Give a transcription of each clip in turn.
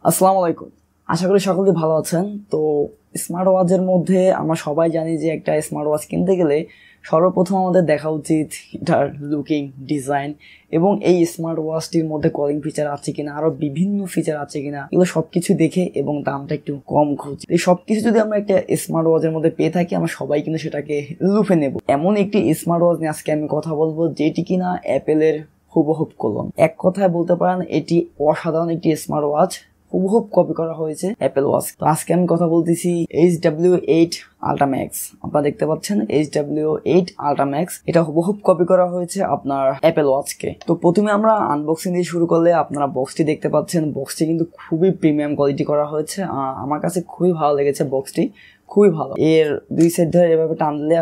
আসসালামু আলাইকুম। আশা করি সকলেই ভালো আছেন। তো স্মার্ট ওয়াচের মধ্যে আমরা সবাই জানি যে একটা স্মার্ট ওয়াচ কিনতে গেলে সর্বপ্রথম আমাদের দেখা উচিত এটার লুকিং, ডিজাইন এবং এই স্মার্ট ওয়াচটির মধ্যে কলিং ফিচার আছে কিনা, আরো বিভিন্ন ফিচার আছে কিনা, এগুলো সবকিছু দেখে এবং দামটা একটু কম খুঁজি। এই সবকিছু যদি আমরা একটা স্মার্ট ওয়াচের মধ্যে পেয়ে থাকি, আমরা সবাই কিন্তু সেটাকে লুফে নেব। এমন একটি স্মার্ট ওয়াচ নিয়ে আজকে আমি কথা বলবো যেটি কিনা অ্যাপেলের হুবহুব ক্লোন। এক কথায় বলতে পারেন এটি অসাধারণ একটি স্মার্ট ওয়াচ, হুবহুব কপি করা হয়েছে অ্যাপেল ওয়াচ। তো আজকে আমি কথা বলতেছি HW8 Ultra Max। আপনারা দেখতে পাচ্ছেন HW8 Ultra Max, এটা হুবহুব কপি করা হয়েছে আপনার অ্যাপেল ওয়াচকে। তো প্রথমে আমরা আনবক্সিং দিয়ে শুরু করলে আপনারা বক্সটি দেখতে পাচ্ছেন। বক্সটি কিন্তু খুবই প্রিমিয়াম কোয়ালিটি করা হয়েছে। আমার কাছে খুবই ভালো লেগেছে বক্সটি, খুবই ভালো। এর দুই সাইড ধরে এভাবে টানলে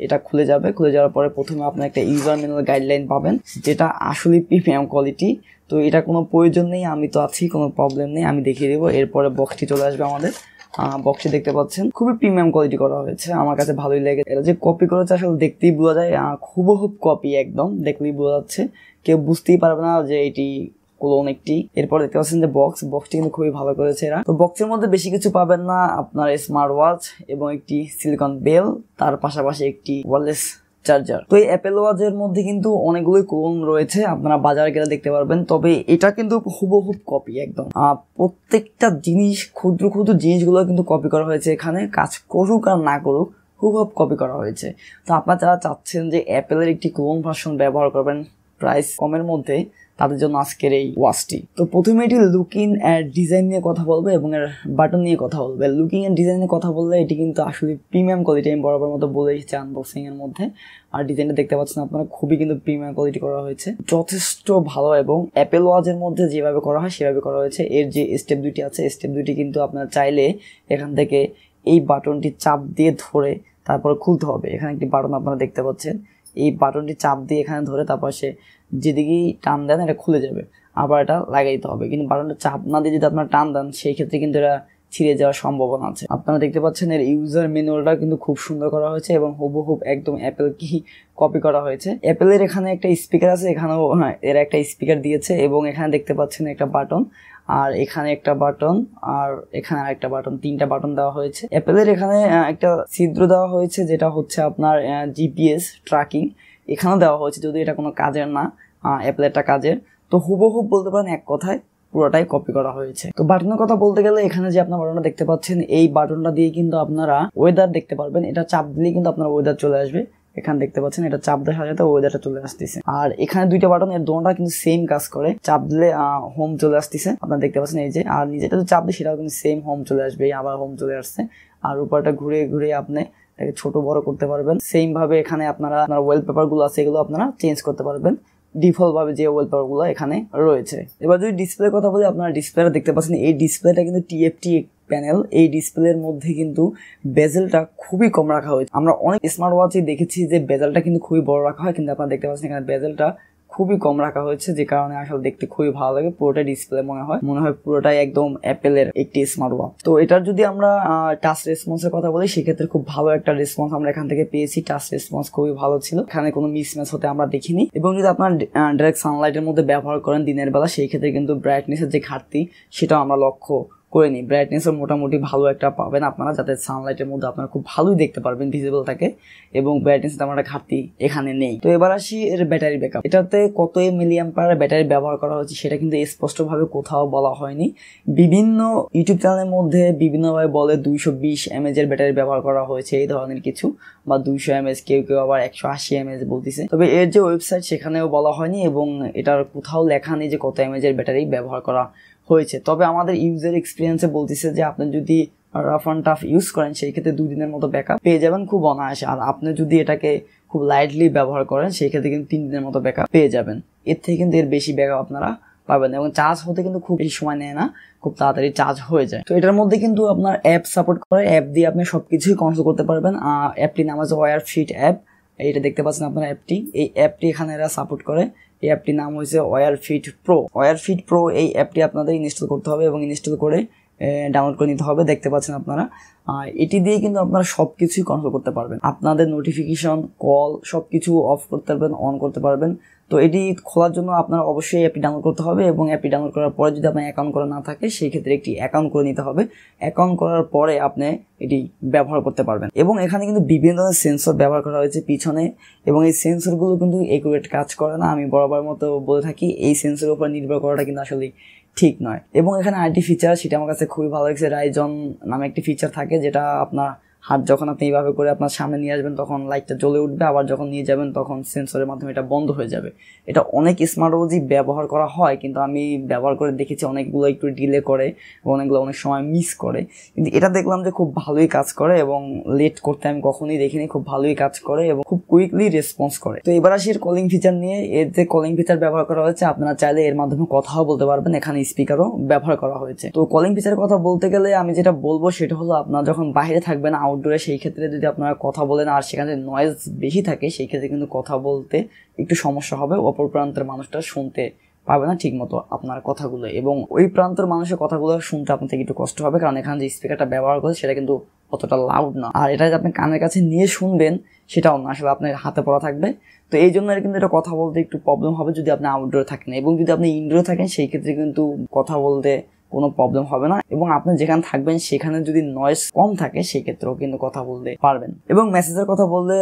এটা খুলে যাবে। খুলে যাওয়ার পরে প্রথমে আপনি একটা ইউজার ম্যানুয়াল গাইডলাইন পাবেন, যেটা আসলে প্রিমিয়াম কোয়ালিটি। তো এটা কোনো প্রয়োজন নেই, আমি তো আছি, কোনো প্রবলেম নেই, আমি দেখিয়ে দেবো। এরপরে বক্সটি চলে আসবে আমাদের। বক্সটি দেখতে পাচ্ছেন খুবই প্রিমিয়াম কোয়ালিটি করা হয়েছে, আমার কাছে ভালোই লাগে। এটা যে কপি করেছে আসলে দেখতেই বোঝা যায়, হুবহুব কপি, একদম দেখলেই বোঝা যাচ্ছে, কেউ বুঝতেই পারবে না যে এটি ক্লোন একটি। এরপর দেখতে পাচ্ছেন যে বক্সটি কিন্তু খুবই ভালো করেছে এরা। তো বক্সের মধ্যে বেশি কিছু পাবেন না, আপনার স্মার্ট ওয়াচ এবং একটি সিলিকন বেল, তার পাশাপাশি একটি ওয়্যারলেস চার্জার। তো এই অ্যাপেল ওয়াচের মধ্যে কিন্তু অনেকগুলোই ক্লোন রয়েছে, আপনারা বাজারে গেলে দেখতে পারবেন। তবে এটা কিন্তু হুবহুব কপি একদম। প্রত্যেকটা জিনিস, ক্ষুদ্র ক্ষুদ্র জিনিসগুলো কিন্তু কপি করা হয়েছে এখানে, কাজ করুক আর না করুক হুবহুব কপি করা হয়েছে। তো আপনারা যারা চাচ্ছেন যে অ্যাপেলের একটি ক্লোন ভার্সন ব্যবহার করবেন প্রাইস কমের মধ্যে, তাদের জন্য আজকের এই ওয়াচটি। তো প্রথমে এটি লুকিং এন্ড ডিজাইন নিয়ে কথা বলবো এবং এর বাটন নিয়ে কথা বলবো। লুকিং এন্ড ডিজাইন নিয়ে কথা বললে এটি কিন্তু আসলে প্রিমিয়াম কোয়ালিটি, আমি বরাবর মতো বলে এসেছি আনবক্সিং এর মধ্যে। আর ডিজাইনটা দেখতে পাচ্ছেন আপনারা, খুবই কিন্তু প্রিমিয়াম কোয়ালিটি করা হয়েছে, যথেষ্ট ভালো। এবং অ্যাপেল ওয়াচের মধ্যে যেভাবে করা হয় সেভাবে করা হয়েছে। এর যে স্টেপ দুইটি আছে, স্টেপ দুইটি কিন্তু আপনারা চাইলে এখান থেকে এই বাটনটি চাপ দিয়ে ধরে তারপর খুলতে হবে। এখানে একটি বাটন আপনারা দেখতে পাচ্ছেন, এই বাটনটি চাপ দিয়ে এখানে ধরে তারপর সে যেদিকেই টান দেন এটা খুলে যাবে। আবার এটা লাগাইতে হবে, কিন্তু বাটনটা চাপ না দিয়ে যদি আপনারা টান দেন সেই ক্ষেত্রে কিন্তু এটা ছিঁড়ে যাওয়ার সম্ভাবনা আছে। আপনারা দেখতে পাচ্ছেন এর ইউজার ম্যানুয়ালটা কিন্তু খুব সুন্দর করা হয়েছে এবং হুবহুব একদম অ্যাপেল কি কপি করা হয়েছে। অ্যাপেলের এখানে একটা স্পিকার আছে, এখানেও এর একটা স্পিকার দিয়েছে এবং এখানে দেখতে পাচ্ছেন একটা বাটন, আর এখানে একটা বাটন, আর এখানে আরেকটা বাটন, তিনটা বাটন দেওয়া হয়েছে। অ্যাপেলের এখানে একটা ছিদ্র দেওয়া হয়েছে যেটা হচ্ছে আপনার জিপিএস ট্র্যাকিং, এখানেও দেওয়া হয়েছে, যদি এটা কোনো কাজের না, অ্যাপেলেরটা কাজের। তো হুবহুব বলতে পারেন এক কথায় পুরোটাই কপি করা হয়েছে। তো বাটনের কথা বলতে গেলে এখানে যে আপনার বাটনটা দেখতে পাচ্ছেন, এই বাটনটা দিয়ে কিন্তু আপনারা ওয়েদার দেখতে পারবেন। এটা চাপ দিলে কিন্তু আপনার ওয়েদার চলে আসবে। এখানে দেখতে পাচ্ছেন এটা চাপ দেওয়ার সাথে ওয়েদারটা চলে আসতেছে। আর এখানে দুইটা বাটন, এর দোনোটা কিন্তু সেম কাজ করে। চাপ দিলে হোম চলে আসতেছে, আপনারা দেখতে পাচ্ছেন এই যে। আর নিজেটা যদি চাপ দিই সেটাও কিন্তু সেম হোম চলে আসবে, আবার হোম চলে আসছে। আর উপরটা ঘুরে ঘুরে আপনি ছোট বড় করতে পারবেন। সেম ভাবে এখানে আপনারা আপনার ওয়ালপেপার গুলো আছে, এগুলো আপনারা চেঞ্জ করতে পারবেন ডিফল্ট ভাবে যে ওয়ালপেপার গুলো এখানে রয়েছে। এবার যদি ডিসপ্লে কথা বলি, আপনারা ডিসপ্লেটা দেখতে পাচ্ছেন, এই ডিসপ্লেটা কিন্তু টিএফটি প্যানেল। এই ডিসপ্লের মধ্যে কিন্তু বেজেলটা খুবই কম রাখা হয়েছে। আমরা অনেক স্মার্ট ওয়াচে দেখেছি যে বেজেলটা কিন্তু খুবই বড় রাখা হয়, কিন্তু আপনারা দেখতে পাচ্ছেন এখানে বেজেলটা খুবই কম রাখা হয়েছে, যে কারণে আসলে দেখতে খুবই ভালো লাগে। পুরোটা ডিসপ্লে মনে হয় পুরোটাই একদম অ্যাপেলের একটি স্মার্ট ওয়াচ। তো এটার যদি আমরা টাচ রেসপন্সের কথা বলি, সেক্ষেত্রে খুব ভালো একটা রেসপন্স আমরা এখান থেকে পেয়েছি। টাচ রেসপন্স খুবই ভালো ছিল, এখানে কোনো মিসম্যাচ হতে আমরা দেখিনি। এবং যদি আপনার ডাইরেক্ট সানলাইটের মধ্যে ব্যবহার করেন দিনের বেলা, সেই ক্ষেত্রে কিন্তু ব্রাইটনেসের যে ঘাটতি সেটাও আমরা লক্ষ্য করে নিই। ব্রাইটনেসও মোটামুটি ভালো একটা পাবেন আপনারা, যাতে সানলাইটের মধ্যে আপনারা খুব ভালোই দেখতে পারবেন, ভিজিবল থাকে, এবং ব্রাইটনেসের তেমন একটা ঘাটতি এখানে নেই। তো এবার আসি এর ব্যাটারি ব্যাকআপ। এটাতে কত মিলিঅ্যাম্পিয়ার ব্যাটারি ব্যবহার করা হয়েছে সেটা কিন্তু স্পষ্টভাবে কোথাও বলা হয়নি। বিভিন্ন ইউটিউব চ্যানেলের মধ্যে বিভিন্নভাবে বলে 220 mAh এর ব্যাটারি ব্যবহার করা হয়েছে, এই ধরনের কিছু, বা 200 mAh, কেউ কেউ আবার 180 mAh বলতেছে। তবে এর যে ওয়েবসাইট সেখানেও বলা হয়নি এবং এটার কোথাও লেখা নেই যে কত mAh এর ব্যাটারি ব্যবহার করা হয়েছে। তবে আমাদের ইউজার এক্সপিরিয়েন্সে বলতেছে যে আপনি যদি রাফ অ্যান্ড টাফ ইউজ করেন সেই ক্ষেত্রে 2 দিনের মতো ব্যাকআপ পেয়ে যাবেন খুব অনায়াসে। আর আপনি যদি এটাকে খুব লাইটলি ব্যবহার করেন সেই ক্ষেত্রে কিন্তু 3 দিনের মতো ব্যাকআপ পেয়ে যাবেন। এর থেকে কিন্তু এর বেশি ব্যাকআপ আপনারা পাবেন, এবং চার্জ হতে কিন্তু খুব বেশি সময় নেয় না, খুব তাড়াতাড়ি চার্জ হয়ে যায়। তো এটার মধ্যে কিন্তু আপনার অ্যাপ সাপোর্ট করে, অ্যাপ দিয়ে আপনি সবকিছুই কন্ট্রোল করতে পারবেন। অ্যাপটির নাম আছে ওয়্যার ফিট অ্যাপ, এইটা দেখতে পাচ্ছেন আপনার অ্যাপটি। এই অ্যাপটি এখানে এরা সাপোর্ট করে। এই অ্যাপটির নাম হয়েছে wear fit pro. Wear fit pro এই অ্যাপটি আপনাদের ইনস্টল করতে হবে এবং ইনস্টল করে ডাউনলোড করে নিতে হবে, দেখতে পাচ্ছেন আপনারা। এটি দিয়ে কিন্তু আপনারা সবকিছুই কন্ট্রোল করতে পারবেন, আপনাদের নোটিফিকেশন, কল সবকিছু অফ করতে পারবেন, অন করতে পারবেন। তো এটি খোলার জন্য আপনার অবশ্যই অ্যাপটি ডাউনলোড করতে হবে, এবং অ্যাপটি ডাউনলোড করার পরে যদি আপনার অ্যাকাউন্ট করা না থাকে সেই ক্ষেত্রে একটি অ্যাকাউন্ট করে নিতে হবে। অ্যাকাউন্ট করার পরে আপনি এটি ব্যবহার করতে পারবেন। এবং এখানে কিন্তু বিভিন্ন ধরনের সেন্সর ব্যবহার করা হয়েছে পিছনে, এবং এই সেন্সরগুলো কিন্তু একুরেট কাজ করে না। আমি বরাবর মতো বলে থাকি, এই সেন্সরের উপর নির্ভর করাটা কিন্তু আসলে ঠিক নয়। এবং এখানে আরেকটি ফিচার, সেটা আমার কাছে খুবই ভালো লাগছে, রাইজন নামে একটি ফিচার থাকে, যেটা আপনার হাত যখন আপনি এইভাবে করে আপনার সামনে নিয়ে আসবেন তখন লাইটটা জ্বলে উঠবে, আবার যখন নিয়ে যাবেন তখন সেন্সরের মাধ্যমে এটা বন্ধ হয়ে যাবে। এটা অনেক স্মার্ট ওয়াচই ব্যবহার করা হয়, কিন্তু আমি ব্যবহার করে দেখেছি অনেকগুলো একটু ডিলে করে, অনেকগুলো অনেক সময় মিস করে। কিন্তু এটা দেখলাম যে খুব ভালোই কাজ করে, এবং লেট করতে আমি কখনোই দেখিনি, খুব ভালোই কাজ করে এবং খুব কুইকলি রেসপন্স করে। তো এবার আসি এর কলিং ফিচার নিয়ে। এর যে কলিং ফিচার ব্যবহার করা হয়েছে, আপনারা চাইলে এর মাধ্যমে কথাও বলতে পারবেন, এখানে স্পিকারও ব্যবহার করা হয়েছে। তো কলিং ফিচারের কথা বলতে গেলে আমি যেটা বলবো সেটা হলো, আপনারা যখন বাইরে থাকবেন আউটডোরে, সেই ক্ষেত্রে যদি আপনারা কথা বলেন আর সেখানে নয়েজ বেশি থাকে, সেই ক্ষেত্রে কিন্তু কথা বলতে একটু সমস্যা হবে, অপর প্রান্তের মানুষটা শুনতে পাবে না ঠিক মতো আপনার কথাগুলো, এবং ওই প্রান্তের মানুষের কথাগুলো শুনতে আপনার থেকে একটু কষ্ট হবে, কারণ এখানে যে স্পিকারটা ব্যবহার করে সেটা কিন্তু অতটা লাউড না। আর এটা যে আপনি কানের কাছে নিয়ে শুনবেন সেটাও না, আসলে আপনার হাতে পড়া থাকবে। তো এই জন্য কিন্তু এটা কথা বলতে একটু প্রবলেম হবে যদি আপনি আউটডোরে থাকেন, এবং যদি আপনি ইনডোরে থাকেন সেই ক্ষেত্রে কিন্তু কথা বলতে কোনো প্রবলেম হবে না, এবং আপনি যেখানে থাকবেন সেখানে যদি নয়েজ কম থাকে সেই ক্ষেত্রেও কিন্তু কথা বলতে পারবেন। এবং মেসেজের কথা বললে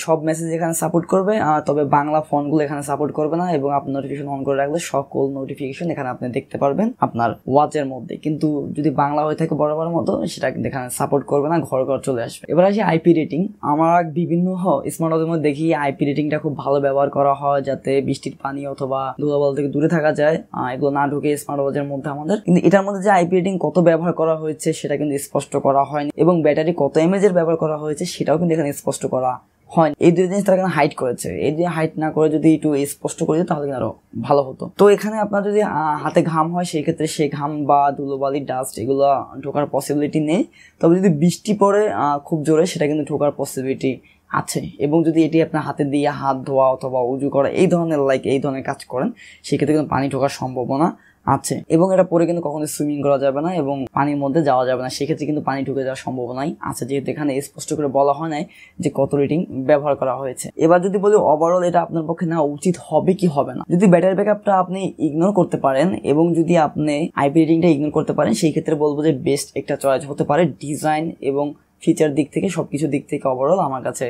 সব মেসেজ এখানে সাপোর্ট করবে, তবে বাংলা ফন্টগুলো এখানে সাপোর্ট করবে না, এবং আপনার নোটিফিকেশন অন করে রাখলে সকল নোটিফিকেশন এখানে আপনি দেখতে পারবেন আপনার ওয়াচের মধ্যে। কিন্তু যদি বাংলা হয়ে থাকে বরাবর মতো, সেটা কিন্তু এখানে সাপোর্ট করবে না, ঘর ঘর চলে আসবে। এবার আসি আইপি রেটিং। আমার বিভিন্ন স্মার্ট ওয়াচের মধ্যে দেখি আইপি রেটিংটা খুব ভালো ব্যবহার করা হয়, যাতে বৃষ্টির পানি অথবা ধুলাবালি থেকে দূরে থাকা যায়, এগুলো না ঢুকে স্মার্ট ওয়াচের মধ্যে আমাদের। কিন্তু এটার মধ্যে যে আইপি রেটিং কত ব্যবহার করা হয়েছে সেটা কিন্তু স্পষ্ট করা হয়নি, এবং ব্যাটারি কত এমএএইচ এর ব্যবহার করা হয়েছে সেটাও কিন্তু এখানে স্পষ্ট করা হয়নি। এই দুই জিনিস তারা এখানে হাইড করেছে। এই যে হাইড না করে যদি একটু স্পষ্ট করে দিত তাহলে কিন্তু আরো ভালো হতো। তো এখানে আপনার যদি হাতে ঘাম হয় সেই ক্ষেত্রে সেই ঘাম বা ধুলোবালি, ডাস্ট এগুলো ঢোকার পসিবিলিটি নেই, তবে যদি বৃষ্টি পড়ে খুব জোরে সেটা কিন্তু ঢোকার পসিবিলিটি আছে। এবং যদি এটি আপনার হাতে দিয়ে হাত ধোয়া অথবা উজু করা এই ধরনের কাজ করেন, সেক্ষেত্রে কিন্তু পানি ঢোকার সম্ভাবনা আছে। এবং এটা পরে কিন্তু কখনো সুইমিং করা যাবে না এবং পানির মধ্যে যাওয়া যাবে না, সেক্ষেত্রে কিন্তু পানি ঢুকে যাওয়ার সম্ভাবনাই আছে, যেহেতু এখানে স্পষ্ট করে বলা হয় নাই যে কত রেটিং ব্যবহার করা হয়েছে। এবার যদি বলি ওভারঅল এটা আপনার পক্ষে নেওয়া উচিত হবে কি হবে না, যদি ব্যাটারি ব্যাকআপটা আপনি ইগনোর করতে পারেন এবং যদি আপনি আইপি রেটিংটা ইগনোর করতে পারেন, সেই ক্ষেত্রে বলবো যে বেস্ট একটা চয়েস হতে পারে। ডিজাইন এবং ফিচার দিক থেকে সবকিছু দিক থেকে ওভারঅল আমার কাছে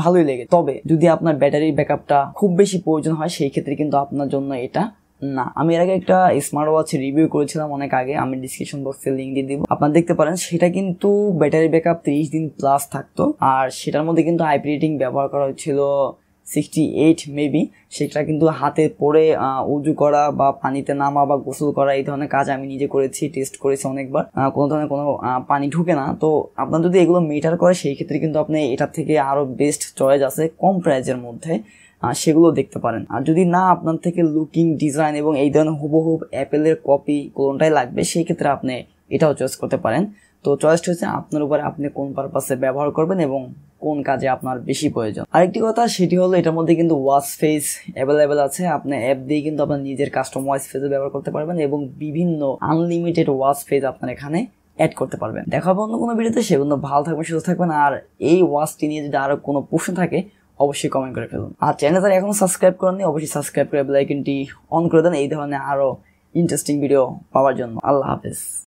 ভালোই লেগে। তবে যদি আপনার ব্যাটারির ব্যাকআপটা খুব বেশি প্রয়োজন হয় সেই ক্ষেত্রে কিন্তু আপনার জন্য এটা না। আমি এর আগে একটা স্মার্ট ওয়াচ রিভিউ করেছিলাম অনেক আগে, আমি ডিসক্রিপশন বক্সে লিঙ্ক দিয়ে দিব, আপনারা দেখতে পারেন। সেটা কিন্তু ব্যাটারি ব্যাকআপ 30 দিন প্লাস থাকতো, আর সেটার মধ্যে কিন্তু আইপি রেটিং ব্যবহার করা হয়েছিল 68 মেবি। সেটা কিন্তু হাতে পরে উজু করা বা পানিতে নামা বা গোসল করা এই ধরনের কাজ আমি নিজে করেছি, টেস্ট করেছি অনেকবার, কোনো ধরনের কোনো পানি ঢুকে না। তো আপনার যদি এগুলো মেটার করে সেই ক্ষেত্রে কিন্তু আপনি এটার থেকে আরো বেস্ট চয়েস আছে কম প্রাইজের মধ্যে, সেগুলো দেখতে পারেন। আর যদি না আপনার থেকে লুকিং, ডিজাইন এবং এই ধরনের হুবহুব অ্যাপেলের কপি কোনটাই লাগবে, সেই ক্ষেত্রে আপনি এটাও চয়েস করতে পারেন। তো চয়েসটা হচ্ছে আপনার উপরে, আপনি কোন পারপাসে ব্যবহার করবেন এবং কোন কাজে আপনার বেশি প্রয়োজন। আরেকটি কথা সেটি হলো এটার মধ্যে কিন্তু ওয়াচ ফেস অ্যাভেলেবেল আছে, আপনি অ্যাপ দিয়ে কিন্তু আপনার নিজের কাস্টম ওয়াচ ফেসে ব্যবহার করতে পারবেন এবং বিভিন্ন আনলিমিটেড ওয়াচ ফেস আপনার এখানে অ্যাড করতে পারবেন। দেখা হবে অন্য কোনো ভিডিওতে, সেগুলো ভালো থাকবেন, সুস্থ থাকবেন। আর এই ওয়াচটি নিয়ে যদি আরো কোনো প্রশ্ন থাকে অবশ্যই কমেন্ট করে ফেলুন। আর চ্যানেল যারা এখনো সাবস্ক্রাইব করেননি অবশ্যই সাবস্ক্রাইব করে বেল আইকনটি অন করে দেন এই ধরনের আরো ইন্টারেস্টিং ভিডিও পাওয়ার জন্য। আল্লাহ হাফেজ।